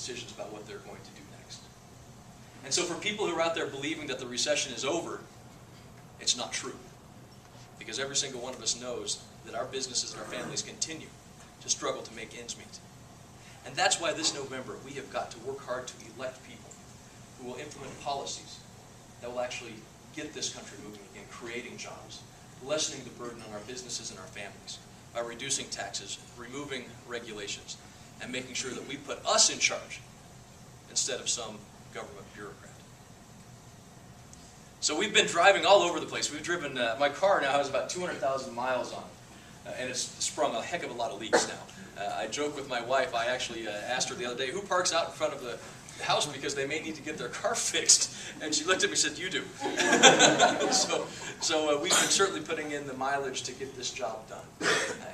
decisions about what they're going to do next. And so for people who are out there believing that the recession is over, it's not true. Because every single one of us knows that our businesses and our families continue to struggle to make ends meet. And that's why this November we have got to work hard to elect people who will implement policies that will actually get this country moving again, creating jobs, lessening the burden on our businesses and our families by reducing taxes, removing regulations, and making sure that we put us in charge instead of some government bureaucrat. So we've been driving all over the place. We've driven, my car now has about 200,000 miles on it, and it's sprung a heck of a lot of leaks now. I joke with my wife, I actually asked her the other day, who parks out in front of the house because they may need to get their car fixed? And she looked at me and said, you do. so we've been certainly putting in the mileage to get this job done.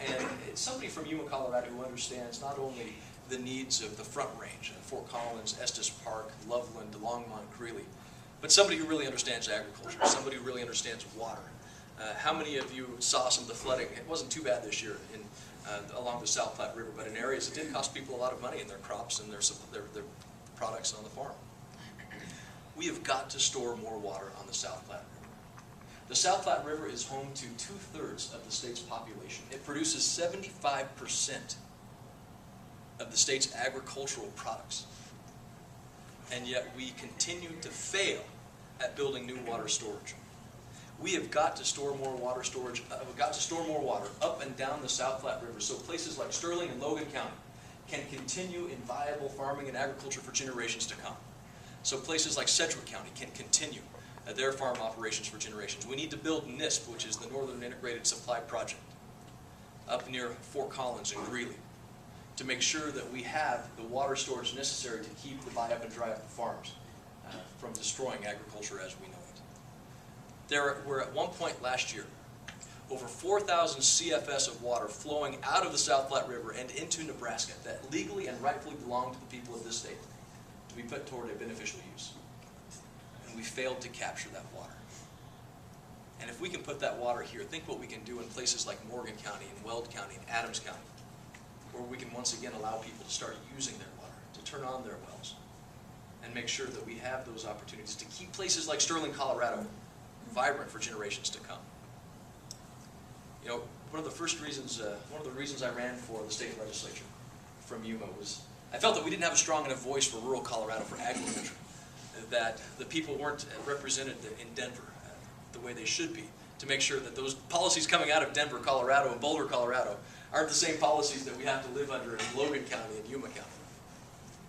And it's somebody from Yuma, Colorado who understands not only the needs of the Front Range, Fort Collins, Estes Park, Loveland, Longmont, Greeley, but somebody who really understands agriculture, somebody who really understands water. How many of you saw some of the flooding? It wasn't too bad this year along the South Platte River, but in areas it did cost people a lot of money in their crops and their products on the farm. We have got to store more water on the South Platte River. The South Platte River is home to 2/3 of the state's population. It produces 75% of the state's agricultural products. And yet we continue to fail at building new water storage. We have got to store more water storage. We've got to store more water up and down the South Platte River so places like Sterling and Logan County can continue in viable farming and agriculture for generations to come. So places like Sedgwick County can continue their farm operations for generations. We need to build NISP, which is the Northern Integrated Supply Project, up near Fort Collins and Greeley, to make sure that we have the water storage necessary to keep the buy up and dry up the farms from destroying agriculture as we know it. There were at one point last year over 4,000 CFS of water flowing out of the South Platte River and into Nebraska that legally and rightfully belonged to the people of this state to be put toward a beneficial use. And we failed to capture that water. And if we can put that water here, think what we can do in places like Morgan County and Weld County and Adams County, where we can once again allow people to start using their water, to turn on their wells, and make sure that we have those opportunities to keep places like Sterling, Colorado, vibrant for generations to come. You know, one of the reasons I ran for the state legislature from Yuma was I felt that we didn't have a strong enough voice for rural Colorado, for agriculture, that the people weren't represented in Denver the way they should be, to make sure that those policies coming out of Denver, Colorado, and Boulder, Colorado, aren't the same policies that we have to live under in Logan County and Yuma County.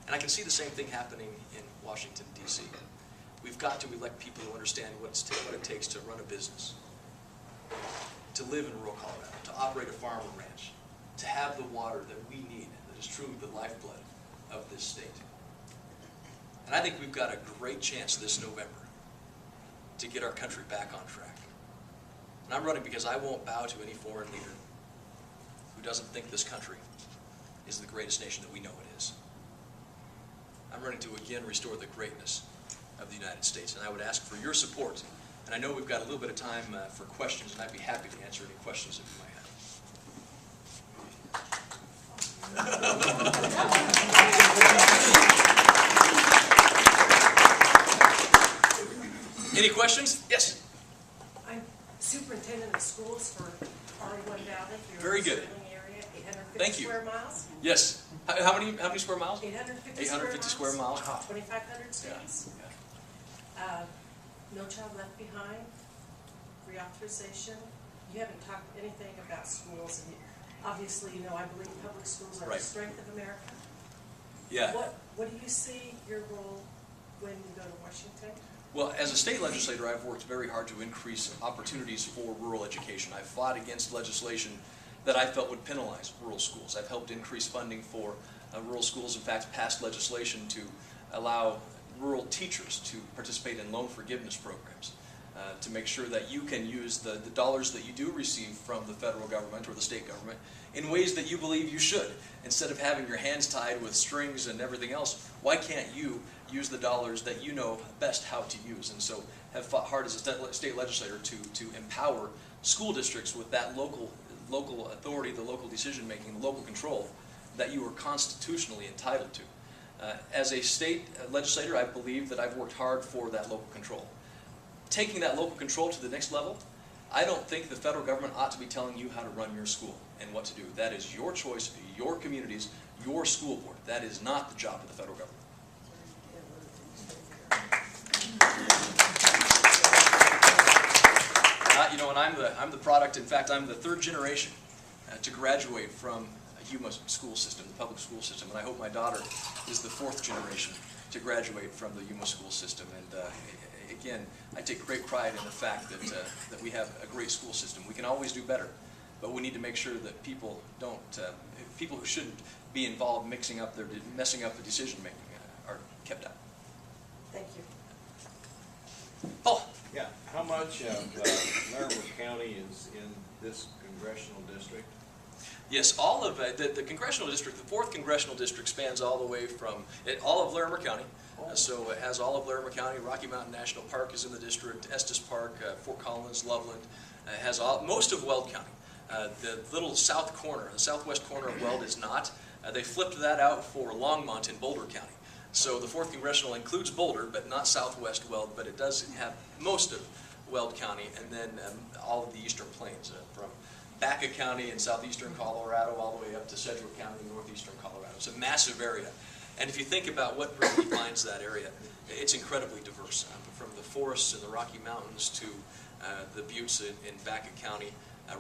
And I can see the same thing happening in Washington, D.C. We've got to elect people who understand what it takes to run a business, to live in rural Colorado, to operate a farm or ranch, to have the water that we need, that is truly the lifeblood of this state. And I think we've got a great chance this November to get our country back on track. And I'm running because I won't bow to any foreign leader who doesn't think this country is the greatest nation that we know it is. I'm running to again restore the greatness of the United States, and I would ask for your support. And I know we've got a little bit of time for questions, and I'd be happy to answer any questions that you might have. Any questions? Yes? I'm superintendent of schools for R1 Valley here Very in the good. Sterling area, 850 Thank you. square miles. Yes. How many square miles? 850 square miles. 2,500 students. Yeah. No Child Left Behind, reauthorization. You haven't talked anything about schools. And obviously, you know, I believe public schools are Right. the strength of America. Yeah. What do you see your role when you go to Washington? Well, as a state legislator, I've worked very hard to increase opportunities for rural education. I've fought against legislation that I felt would penalize rural schools. I've helped increase funding for rural schools. In fact, passed legislation to allow rural teachers to participate in loan forgiveness programs to make sure that you can use the dollars that you do receive from the federal government or the state government in ways that you believe you should. Instead of having your hands tied with strings and everything else, why can't you use the dollars that you know best how to use? And so have fought hard as a state legislator to empower school districts with that local authority, the local decision making, the local control that you are constitutionally entitled to. As a state legislator, I believe that I've worked hard for that local control. Taking that local control to the next level, I don't think the federal government ought to be telling you how to run your school and what to do. That is your choice, your communities, your school board. That is not the job of the federal government. You know, and I'm the product. In fact, I'm the third generation to graduate from a Yuma school system, the public school system, and I hope my daughter is the fourth generation to graduate from the Yuma school system. And again, I take great pride in the fact that we have a great school system. We can always do better, but we need to make sure that people don't, people who shouldn't be involved messing up the decision making are kept out. Thank you. Paul. Yeah, how much of Larimer County is in this congressional district? Yes, all of the congressional district, the 4th congressional district spans all the way from all of Larimer County. So it has all of Larimer County. Rocky Mountain National Park is in the district, Estes Park, Fort Collins, Loveland. It has most of Weld County. The little south corner, the southwest corner of Weld is not. They flipped that out for Longmont in Boulder County. So the 4th Congressional includes Boulder, but not southwest Weld, but it does have most of Weld County, and then all of the eastern plains, from Baca County in southeastern Colorado all the way up to Sedgwick County in northeastern Colorado. It's a massive area. And if you think about what really defines that area, it's incredibly diverse. From the forests in the Rocky Mountains to the buttes in Baca County,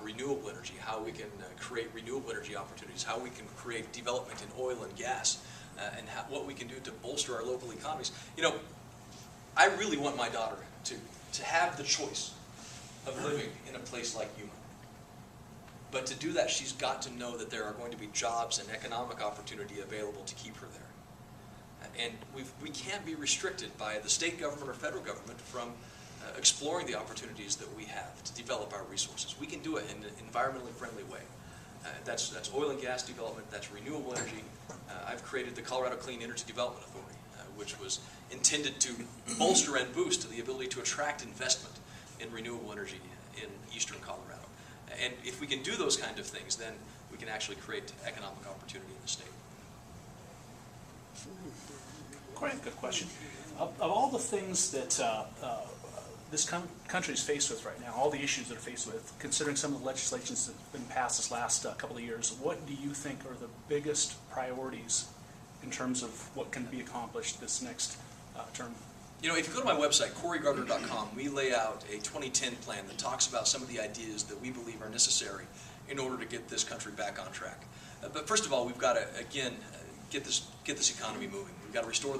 renewable energy, how we can create renewable energy opportunities, how we can create development in oil and gas, and what we can do to bolster our local economies. You know, I really want my daughter to have the choice of living in a place like Yuma. But to do that, she's got to know that there are going to be jobs and economic opportunity available to keep her there. And we can't be restricted by the state government or federal government from exploring the opportunities that we have to develop our resources. We can do it in an environmentally friendly way. That's oil and gas development, that's renewable energy. I've created the Colorado Clean Energy Development Authority, which was intended to bolster and boost the ability to attract investment in renewable energy in eastern Colorado. And if we can do those kind of things, then we can actually create economic opportunity in the state. Cory, good question. Of all the things that this country is faced with right now, all the issues that are faced with, considering some of the legislations that have been passed this last couple of years, what do you think are the biggest priorities in terms of what can be accomplished this next term? You know, if you go to my website, CoryGardner.com, we lay out a 2010 plan that talks about some of the ideas that we believe are necessary in order to get this country back on track. But first of all, we've got to, again, get this economy moving. We've got to restore the